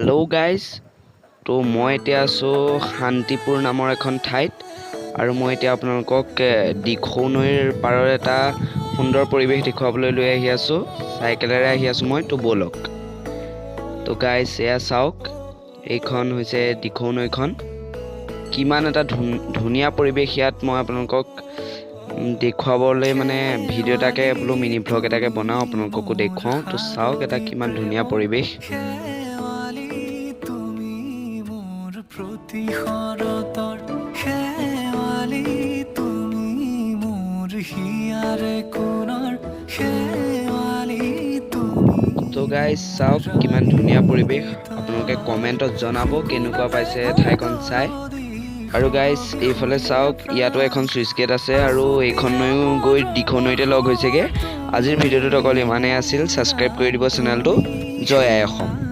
Hello' guys তো মই এতিয়া আছোঁ শান্তিপুৰ নামৰ এখন ঠাইত আৰু মই এতিয়া আপোনালোকক দিখৌ নৈৰ পাৰৰ এটা সুন্দৰ পৰিৱেশ দেখুৱাবলৈ লৈ আহি আছোঁ চাইকেলেৰে আহি আছোঁ মই তো ব'লক তো গাইজ এয়া চাওক এইখন হৈছে দিখৌ নৈখন কিমান এটা ধুনীয়া পৰিৱেশ ইয়াত মই আপোনালোকক দেখুৱাবলৈ মানে ভিডিঅ' এটাকে বোলো মিনি ভ্লগ এটাকে বনাওঁ আপোনালোককো দেখুৱাওঁ তো চাওক এটা কিমান ধুনীয়া পৰিৱেশ তো গাইজ চাওক কিমান ধুনীয়া পৰিৱেশ আপোনালোকে কমেণ্টত জনাব কেনেকুৱা পাইছে ঠাইখন চাই আৰু গাইজ এইফালে চাওক ইয়াতো এখন চুইচ গেট আছে আৰু এইখন নৈও গৈ দিখৌ নৈতে লগ হৈছেগৈ আজিৰ ভিডিঅ'টোত অকল ইমানেই আছিল ছাবস্ক্ৰাইব কৰি দিব চেনেলটো জয় আই অসম।